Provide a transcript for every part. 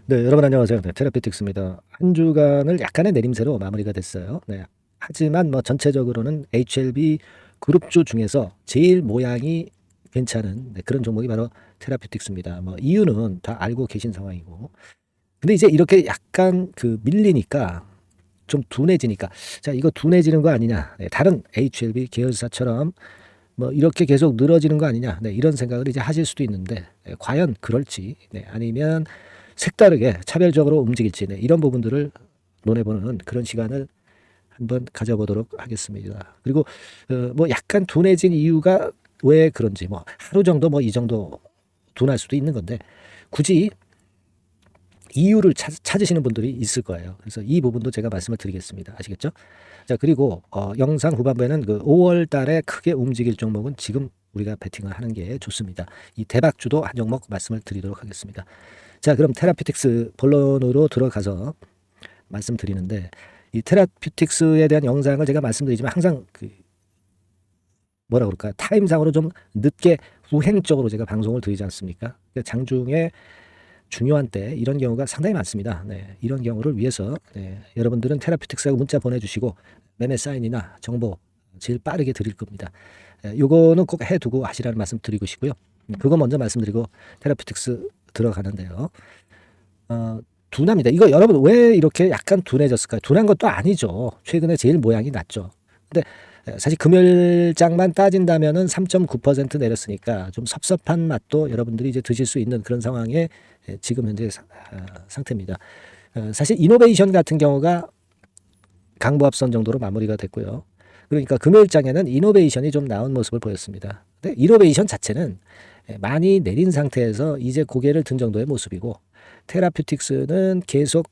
네, 여러분 안녕하세요. 네, 테라피틱스입니다. 한 주간을 약간의 내림세로 마무리가 됐어요. 네. 하지만 뭐 전체적으로는 HLB 그룹주 중에서 제일 모양이 괜찮은 그런 종목이 바로 테라피틱스입니다. 뭐 이유는 다 알고 계신 상황이고. 근데 이제 이렇게 약간 밀리니까 좀 둔해지니까 자, 이거 둔해지는 거 아니냐. 네, 다른 HLB 계열사처럼 뭐 이렇게 계속 늘어지는 거 아니냐. 네, 이런 생각을 이제 하실 수도 있는데 과연 그럴지 아니면 색다르게 차별적으로 움직일지 이런 부분들을 논해보는 그런 시간을 한번 가져보도록 하겠습니다. 그리고 뭐 약간 둔해진 이유가 왜 그런지 뭐 하루 정도 뭐 이 정도 둔할 수도 있는 건데 굳이 이유를 찾으시는 분들이 있을 거예요. 그래서 이 부분도 제가 말씀을 드리겠습니다. 아시겠죠? 자, 그리고 영상 후반부에는 5월 달에 크게 움직일 종목은 지금 우리가 베팅을 하는 게 좋습니다. 이 대박주도 한 종목 말씀을 드리도록 하겠습니다. 자, 그럼 테라피틱스 본론으로 들어가서 말씀드리는데 이 테라피틱스에 대한 영상을 제가 말씀드리지만 항상 뭐라 그럴까요? 타임상으로 좀 늦게 후행적으로 제가 방송을 드리지 않습니까? 그러니까 장중에 중요한 때 이런 경우가 상당히 많습니다. 네, 이런 경우를 위해서 여러분들은 테라피틱스하고 문자 보내주시고 매매 사인이나 정보 제일 빠르게 드릴 겁니다. 요거는 꼭 해두고 하시라는 말씀 드리고 싶고요. 그거 먼저 말씀드리고 테라피틱스 들어가는데요. 둔합니다. 이거 여러분 왜 이렇게 약간 둔해졌을까요? 둔한 것도 아니죠. 최근에 제일 모양이 났죠. 근데 사실 금요일장만 따진다면은 3.9% 내렸으니까 좀 섭섭한 맛도 여러분들이 이제 드실 수 있는 그런 상황에 지금 현재 상태입니다. 사실 이노베이션 같은 경우가 강보합선 정도로 마무리가 됐고요. 그러니까 금요일장에는 이노베이션이 좀 나은 모습을 보였습니다. 근데 이노베이션 자체는 많이 내린 상태에서 이제 고개를 든 정도의 모습이고 테라퓨틱스는 계속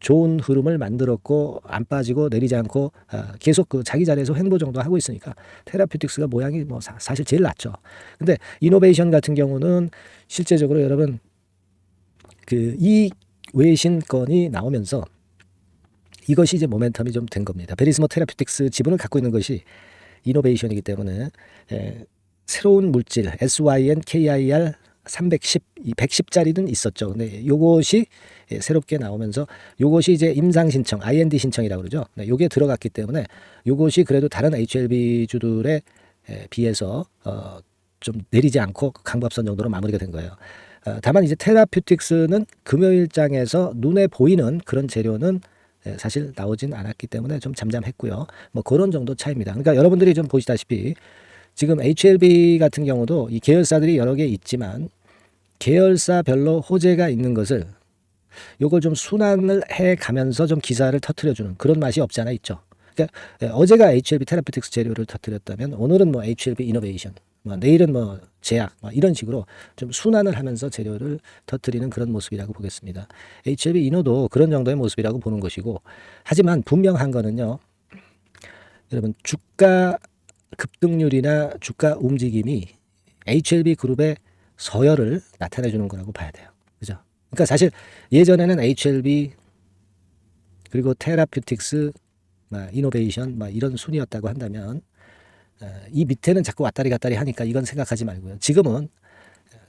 좋은 흐름을 만들었고 안 빠지고 내리지 않고 계속 자기 자리에서 횡보 정도 하고 있으니까 테라퓨틱스가 모양이 뭐 사실 제일 낫죠. 근데 이노베이션 같은 경우는 실제적으로 여러분 이 외신 건이 나오면서 이것이 이제 모멘텀이 좀 된 겁니다. 베리스모 테라퓨틱스 지분을 갖고 있는 것이 이노베이션이기 때문에 새로운 물질 SYNKIR 310, 110짜리는 있었죠. 근데 요것이 새롭게 나오면서 요것이 이제 임상 신청, IND 신청이라고 그러죠. 요게 들어갔기 때문에 요것이 그래도 다른 HLB 주들에 비해서 좀 내리지 않고 강보합선 정도로 마무리가 된 거예요. 다만 이제 테라퓨틱스는 금요일장에서 눈에 보이는 그런 재료는 사실 나오진 않았기 때문에 좀 잠잠했고요. 뭐 그런 정도 차이입니다. 그러니까 여러분들이 좀 보시다시피 지금 HLB 같은 경우도 이 계열사들이 여러 개 있지만 계열사별로 호재가 있는 것을 요걸 좀 순환을 해 가면서 좀 기사를 터트려주는 그런 맛이 없지 않아 있죠. 그러니까 어제가 HLB 테라피틱스 재료를 터트렸다면 오늘은 뭐 HLB 이노베이션, 뭐 내일은 뭐 제약, 뭐 이런 식으로 좀 순환을 하면서 재료를 터트리는 그런 모습이라고 보겠습니다. HLB 이노도 그런 정도의 모습이라고 보는 것이고, 하지만 분명한 거는요, 여러분 주가 급등률이나 주가 움직임이 HLB 그룹의 서열을 나타내 주는 거라고 봐야 돼요. 그죠? 그러니까 사실 예전에는 HLB 그리고 테라퓨틱스, 이노베이션 이런 순이었다고 한다면 이 밑에는 자꾸 왔다리 갔다리 하니까 이건 생각하지 말고요. 지금은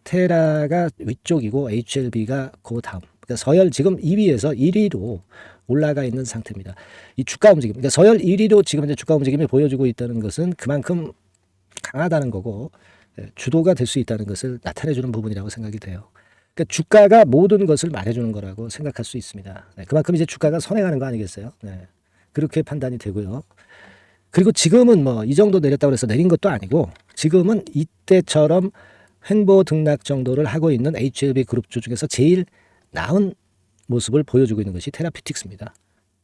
테라가 위쪽이고 HLB가 그 다음. 그러니까 서열 지금 2위에서 1위로 올라가 있는 상태입니다. 이 주가 움직임, 그러니까 서열 1위로 지금 이제 주가 움직임을 보여주고 있다는 것은 그만큼 강하다는 거고 주도가 될 수 있다는 것을 나타내주는 부분이라고 생각이 돼요. 그러니까 주가가 모든 것을 말해주는 거라고 생각할 수 있습니다. 그만큼 이제 주가가 선행하는 거 아니겠어요? 그렇게 판단이 되고요. 그리고 지금은 뭐 이 정도 내렸다고 해서 내린 것도 아니고 지금은 이때처럼 횡보 등락 정도를 하고 있는 HLB 그룹주 중에서 제일 나은 모습을 보여주고 있는 것이 테라피틱스입니다.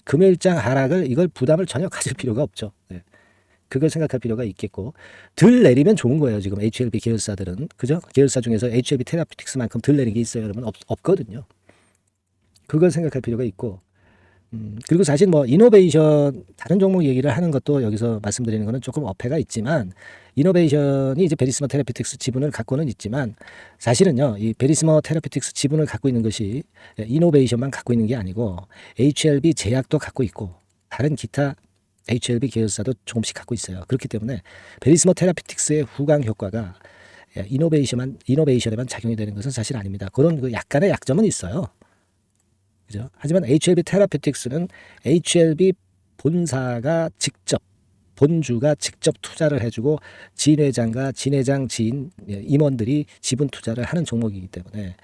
금요일장 하락을 이걸 부담을 전혀 가질 필요가 없죠. 그걸 생각할 필요가 있겠고 덜 내리면 좋은 거예요. 지금 HLB 계열사들은 그죠? 계열사 중에서 HLB 테라피틱스만큼 덜 내린 게 있어요. 여러분 없거든요. 그걸 생각할 필요가 있고 그리고 사실 뭐 이노베이션 다른 종목 얘기를 하는 것도 여기서 말씀드리는 거는 조금 어폐가 있지만 이노베이션이 이제 베리스모 테라피틱스 지분을 갖고는 있지만 사실은요 이 베리스모 테라피틱스 지분을 갖고 있는 것이 이노베이션만 갖고 있는 게 아니고 HLB 제약도 갖고 있고 다른 기타 HLB 계열사도 조금씩 갖고 있어요. 그렇기 때문에 베리스모 테라피틱스의 후광 효과가 이노베이션에만 작용이 되는 것은 사실 아닙니다. 그런 약간의 약점은 있어요. 그죠? 하지만 HLB 테라피틱스는 HLB 본사가 직접 본주가 직접 투자를 해주고 진회장과 진회장 지인 임원들이 지분 투자를 하는 종목이기 때문에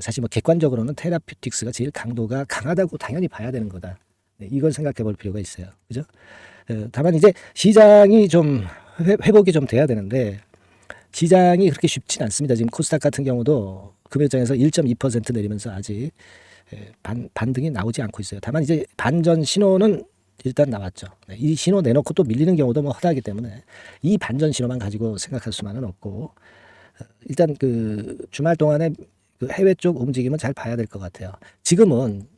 사실 뭐 객관적으로는 테라피틱스가 제일 강도가 강하다고 당연히 봐야 되는 거다. 이걸 생각해 볼 필요가 있어요. 그죠? 다만 이제 시장이 좀 회복이 좀 돼야 되는데 시장이 그렇게 쉽진 않습니다. 지금 코스닥 같은 경우도 금요일장에서 1.2% 내리면서 아직 반등이 나오지 않고 있어요. 다만 이제 반전 신호는 일단 나왔죠. 이 신호 내놓고 또 밀리는 경우도 뭐 허다하기 때문에 이 반전 신호만 가지고 생각할 수만은 없고 일단 그 주말 동안에 그 해외 쪽 움직임은 잘 봐야 될 것 같아요. 지금은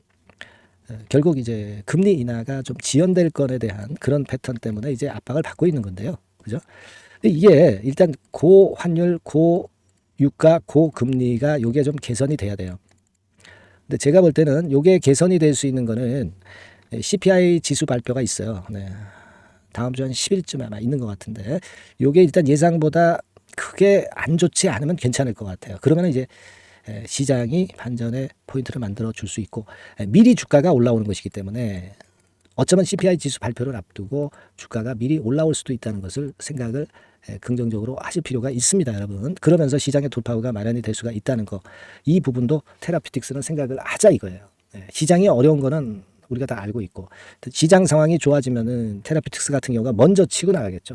결국 이제 금리 인하가 좀 지연될 건에 대한 그런 패턴 때문에 이제 압박을 받고 있는 건데요. 그죠? 근데 이게 일단 고환율, 고유가, 고금리가 요게 좀 개선이 돼야 돼요. 근데 제가 볼 때는 요게 개선이 될 수 있는 거는 CPI 지수 발표가 있어요. 네. 다음 주 한 10일쯤에 아마 있는 것 같은데 요게 일단 예상보다 크게 안 좋지 않으면 괜찮을 것 같아요. 그러면 이제 시장이 반전의 포인트를 만들어 줄 수 있고 미리 주가가 올라오는 것이기 때문에 어쩌면 CPI 지수 발표를 앞두고 주가가 미리 올라올 수도 있다는 것을 생각을 긍정적으로 하실 필요가 있습니다, 여러분. 그러면서 시장의 돌파구가 마련이 될 수가 있다는 거. 이 부분도 테라피틱스는 생각을 하자 이거예요. 시장이 어려운 거는 우리가 다 알고 있고 시장 상황이 좋아지면은 테라피틱스 같은 경우가 먼저 치고 나가겠죠.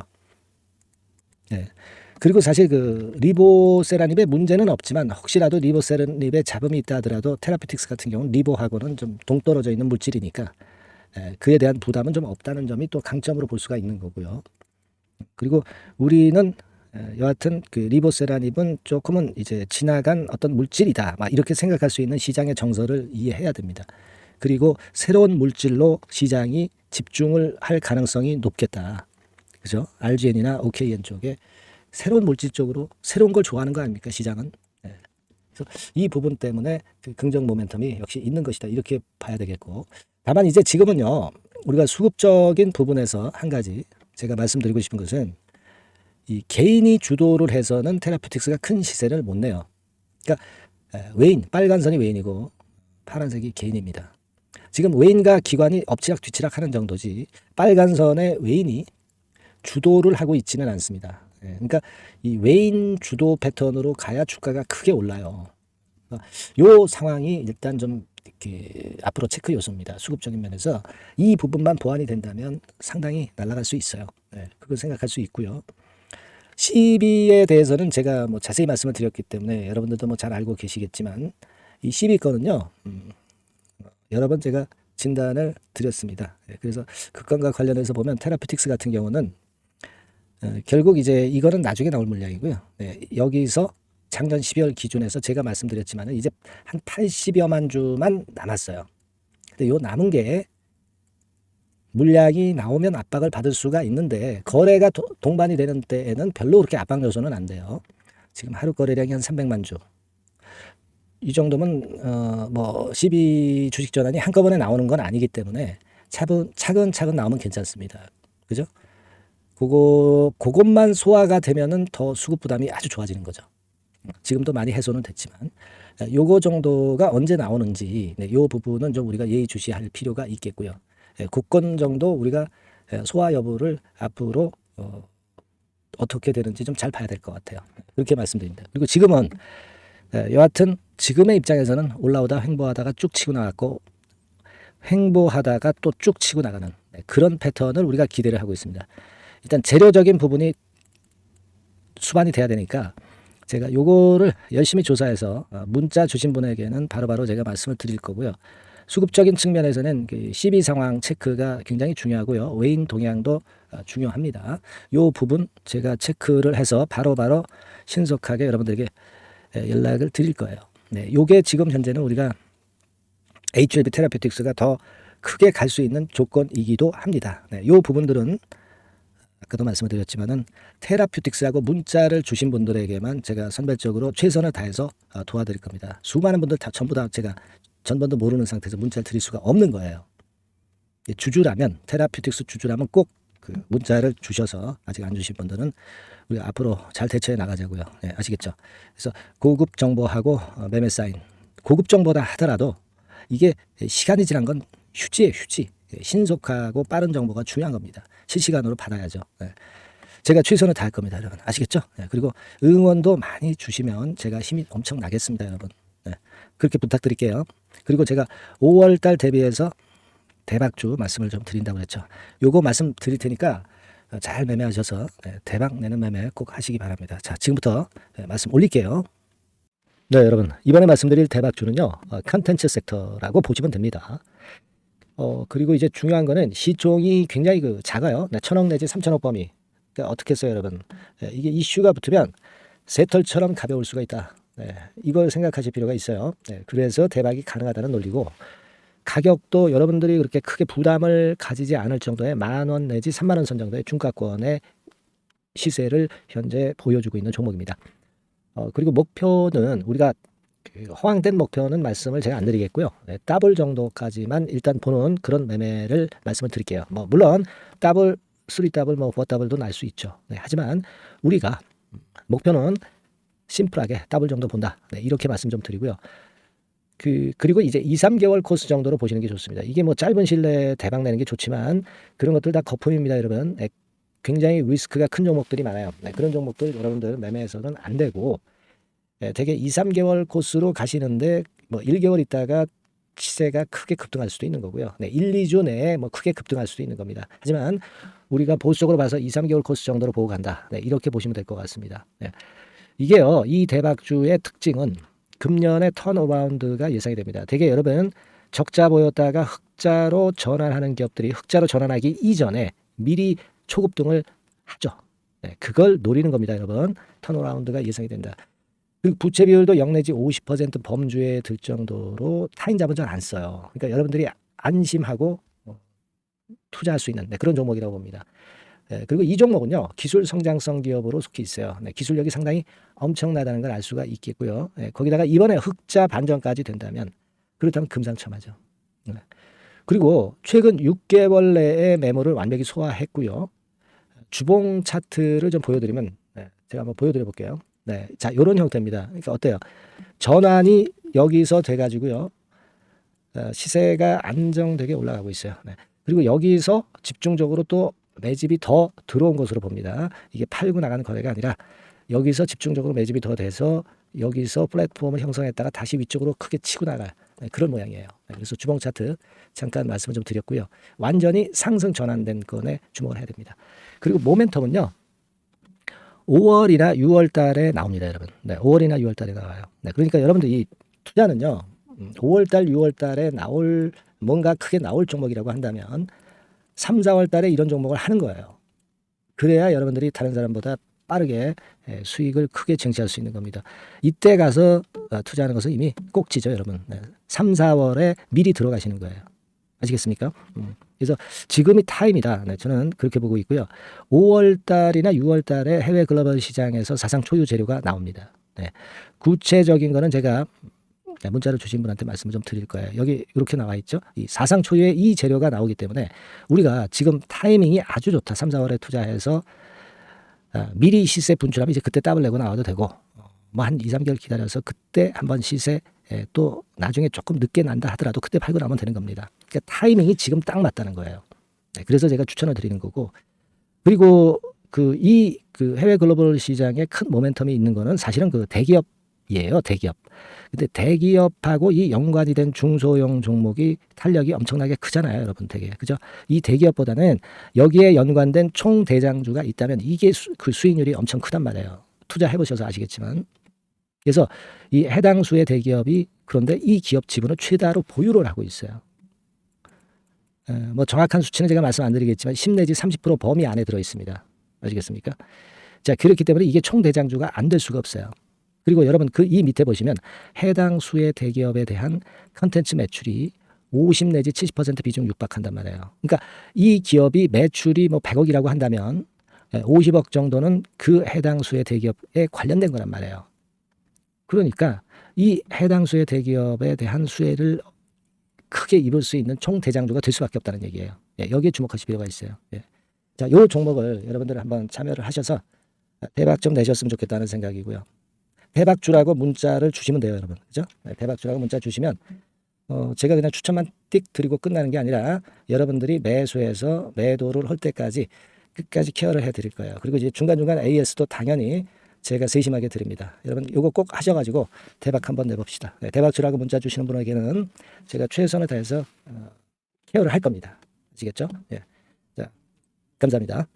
네. 그리고 사실 그 리보세라닙의 문제는 없지만 혹시라도 리보세라닙에 잡음이 있다 하더라도 테라피틱스 같은 경우는 리보하고는 좀 동떨어져 있는 물질이니까 그에 대한 부담은 좀 없다는 점이 또 강점으로 볼 수가 있는 거고요. 그리고 우리는 여하튼 그 리보세라닙은 조금은 이제 지나간 어떤 물질이다 막 이렇게 생각할 수 있는 시장의 정서를 이해해야 됩니다. 그리고 새로운 물질로 시장이 집중을 할 가능성이 높겠다. 그죠? RGN이나 OKN 쪽에 새로운 물질 쪽으로 새로운 걸 좋아하는 거 아닙니까 시장은? 그래서 이 부분 때문에 그 긍정 모멘텀이 역시 있는 것이다 이렇게 봐야 되겠고 다만 이제 지금은요 우리가 수급적인 부분에서 한 가지 제가 말씀드리고 싶은 것은 이 개인이 주도를 해서는 테라피틱스가 큰 시세를 못 내요. 그러니까 외인 빨간 선이 외인이고 파란색이 개인입니다. 지금 외인과 기관이 엎치락 뒤치락 하는 정도지 빨간 선의 외인이 주도를 하고 있지는 않습니다. 그러니까 이 외인 주도 패턴으로 가야 주가가 크게 올라요. 요 상황이 일단 좀 이렇게 앞으로 체크 요소입니다. 수급적인 면에서 이 부분만 보완이 된다면 상당히 날아갈 수 있어요. 그걸 생각할 수 있고요. CB에 대해서는 제가 뭐 자세히 말씀을 드렸기 때문에 여러분들도 뭐 잘 알고 계시겠지만 이 CB 거는요 여러 번 제가 진단을 드렸습니다. 그래서 그건과 관련해서 보면 테라피틱스 같은 경우는 결국 이제 이거는 나중에 나올 물량이고요. 여기서 작년 12월 기준에서 제가 말씀드렸지만 이제 한 80여만 주만 남았어요. 근데 요 남은 게 물량이 나오면 압박을 받을 수가 있는데 거래가 동반이 되는 때에는 별로 그렇게 압박 요소는 안 돼요. 지금 하루 거래량이 한 300만 주. 이 정도면 뭐 12 주식 전환이 한꺼번에 나오는 건 아니기 때문에 차근차근 나오면 괜찮습니다. 그죠? 그것만 소화가 되면은 더 수급 부담이 아주 좋아지는 거죠. 지금도 많이 해소는 됐지만 요거 정도가 언제 나오는지 요 부분은 좀 우리가 예의주시할 필요가 있겠고요. 국권 정도 우리가 소화 여부를 앞으로 어떻게 되는지 좀 잘 봐야 될 것 같아요. 그렇게 말씀드립니다. 그리고 지금은 여하튼 지금의 입장에서는 올라오다 횡보하다가 쭉 치고 나갔고 횡보하다가 또 쭉 치고 나가는 그런 패턴을 우리가 기대를 하고 있습니다. 일단 재료적인 부분이 수반이 돼야 되니까 제가 요거를 열심히 조사해서 문자 주신 분에게는 바로바로 제가 말씀을 드릴 거고요. 수급적인 측면에서는 그 CB 상황 체크가 굉장히 중요하고요. 외인 동향도 중요합니다. 요 부분 제가 체크를 해서 바로바로 신속하게 여러분들에게 연락을 드릴 거예요. 요게 지금 현재는 우리가 HLB 테라피틱스가 더 크게 갈 수 있는 조건이기도 합니다. 요 부분들은 아까도 말씀을 드렸지만은 테라피틱스하고 문자를 주신 분들에게만 제가 선별적으로 최선을 다해서 도와드릴 겁니다. 수많은 분들 다 전부 다 제가 전번도 모르는 상태에서 문자를 드릴 수가 없는 거예요. 주주라면 테라피틱스 주주라면 꼭 그 문자를 주셔서 아직 안 주신 분들은 우리 앞으로 잘 대처해 나가자고요. 아시겠죠? 그래서 고급 정보하고 매매 사인 고급 정보다 하더라도 이게 시간이 지난 건 휴지예요, 휴지. 신속하고 빠른 정보가 중요한 겁니다. 실시간으로 받아야죠. 네. 제가 최선을 다할 겁니다, 여러분. 아시겠죠? 네. 그리고 응원도 많이 주시면 제가 힘이 엄청 나겠습니다, 여러분. 네. 그렇게 부탁드릴게요. 그리고 제가 5월 달 대비해서 대박주 말씀을 좀 드린다고 했죠. 요거 말씀 드릴 테니까 잘 매매하셔서 대박 내는 매매 꼭 하시기 바랍니다. 자, 지금부터 말씀 올릴게요. 네, 여러분. 이번에 말씀드릴 대박주는요, 컨텐츠 섹터라고 보시면 됩니다. 그리고 이제 중요한 거는 시총이 굉장히 작아요. 1,000억 내지 3,000억 범위. 그러니까 어떻게 했어요, 여러분? 이게 이슈가 붙으면 새털처럼 가벼울 수가 있다. 이걸 생각하실 필요가 있어요. 그래서 대박이 가능하다는 논리고, 가격도 여러분들이 그렇게 크게 부담을 가지지 않을 정도의 10,000원 내지 30,000원 선 정도의 중가권의 시세를 현재 보여주고 있는 종목입니다. 그리고 목표는 우리가 허황된 목표는 말씀을 제가 안 드리겠고요. 더블 정도까지만 일단 보는 그런 매매를 말씀을 드릴게요. 물론 더블, 3더블, 4더블도 날 수 있죠. 하지만 우리가 목표는 심플하게 더블 정도 본다. 이렇게 말씀 좀 드리고요. 그리고 이제 2, 3개월 코스 정도로 보시는 게 좋습니다. 이게 짧은 시일 내에 대박 내는 게 좋지만 그런 것들 다 거품입니다, 여러분. 굉장히 리스크가 큰 종목들이 많아요. 그런 종목들 여러분들 매매해서는 안 되고, 되게 2, 3개월 코스로 가시는데 1개월 있다가 시세가 크게 급등할 수도 있는 거고요. 1, 2주 내에 크게 급등할 수도 있는 겁니다. 하지만 우리가 보수적으로 봐서 2, 3개월 코스 정도로 보고 간다. 이렇게 보시면 될 것 같습니다. 이게요, 이 대박주의 특징은 금년에 턴어라운드가 예상이 됩니다. 되게 여러분 적자 보였다가 흑자로 전환하는 기업들이 흑자로 전환하기 이전에 미리 초급등을 하죠. 그걸 노리는 겁니다, 여러분. 턴어라운드가 예상이 된다. 그리고 부채 비율도 0 내지 50% 범주에 들 정도로 타인 자본 잘 안 써요. 그러니까 여러분들이 안심하고 투자할 수 있는 그런 종목이라고 봅니다. 그리고 이 종목은요, 기술 성장성 기업으로 속해 있어요. 기술력이 상당히 엄청나다는 걸 알 수가 있겠고요. 거기다가 이번에 흑자 반전까지 된다면 그렇다면 금상첨화죠. 그리고 최근 6개월 내에 매물을 완벽히 소화했고요. 주봉 차트를 좀 보여드리면, 제가 한번 보여드려 볼게요. 자, 이런 형태입니다. 그러니까 어때요? 전환이 여기서 돼가지고요, 시세가 안정되게 올라가고 있어요. 그리고 여기서 집중적으로 또 매집이 더 들어온 것으로 봅니다. 이게 팔고 나가는 거래가 아니라 여기서 집중적으로 매집이 더 돼서 여기서 플랫폼을 형성했다가 다시 위쪽으로 크게 치고 나갈 그런 모양이에요. 그래서 주봉 차트 잠깐 말씀을 좀 드렸고요. 완전히 상승 전환된 건에 주목을 해야 됩니다. 그리고 모멘텀은요, 5월이나 6월 달에 나옵니다, 여러분. 5월이나 6월 달에 나와요. 그러니까 여러분들 이 투자는요, 5월 달, 6월 달에 뭔가 크게 나올 종목이라고 한다면 3, 4월 달에 이런 종목을 하는 거예요. 그래야 여러분들이 다른 사람보다 빠르게 수익을 크게 쟁취할 수 있는 겁니다. 이때 가서 투자하는 것은 이미 꼭지죠, 여러분. 3, 4월에 미리 들어가시는 거예요. 아시겠습니까? 그래서 지금이 타임이다. 저는 그렇게 보고 있고요. 5월 달이나 6월 달에 해외 글로벌 시장에서 사상 초유 재료가 나옵니다. 구체적인 거는 제가 문자를 주신 분한테 말씀을 좀 드릴 거예요. 여기 이렇게 나와 있죠. 이 사상 초유의 이 재료가 나오기 때문에 우리가 지금 타이밍이 아주 좋다. 3, 4월에 투자해서 미리 시세 분출하면 이제 그때 더블 내고 나와도 되고, 한 2, 3개월 기다려서 그때 한번 시세 또 나중에 조금 늦게 난다 하더라도 그때 팔고 나면 되는 겁니다. 그러니까 타이밍이 지금 딱 맞다는 거예요. 그래서 제가 추천을 드리는 거고, 그리고 이 해외 글로벌 시장에 큰 모멘텀이 있는 거는 사실은 대기업이에요. 대기업. 근데 대기업하고 이 연관이 된 중소형 종목이 탄력이 엄청나게 크잖아요, 여러분. 되게 그죠? 이 대기업보다는 여기에 연관된 총 대장주가 있다면 이게 그 수익률이 엄청 크단 말이에요. 투자해 보셔서 아시겠지만. 그래서 이 해당 수의 대기업이 그런데 이 기업 지분을 최다로 보유를 하고 있어요. 정확한 수치는 제가 말씀 안 드리겠지만 10 내지 30% 범위 안에 들어 있습니다. 아시겠습니까? 자, 그렇기 때문에 이게 총 대장주가 안 될 수가 없어요. 그리고 여러분 이 밑에 보시면 해당 수의 대기업에 대한 컨텐츠 매출이 50 내지 70% 비중 육박한단 말이에요. 그러니까 이 기업이 매출이 100억이라고 한다면 50억 정도는 그 해당 수의 대기업에 관련된 거란 말이에요. 그러니까 이 해당 수의 대기업에 대한 수혜를 크게 입을 수 있는 총 대장주가 될 수밖에 없다는 얘기예요. 여기에 주목하실 필요가 있어요. 자, 요 종목을 여러분들 한번 참여를 하셔서 대박 좀 내셨으면 좋겠다는 생각이고요. 대박주라고 문자를 주시면 돼요, 여러분. 그죠? 대박주라고 문자 주시면 제가 그냥 추천만 띡 드리고 끝나는 게 아니라 여러분들이 매수해서 매도를 할 때까지 끝까지 케어를 해 드릴 거예요. 그리고 이제 중간중간 AS도 당연히 제가 세심하게 드립니다. 여러분 요거 꼭 하셔가지고 대박 한번 내봅시다. 네, 대박 주라고 문자 주시는 분에게는 제가 최선을 다해서 케어를 할 겁니다. 아시겠죠? 예. 자, 감사합니다.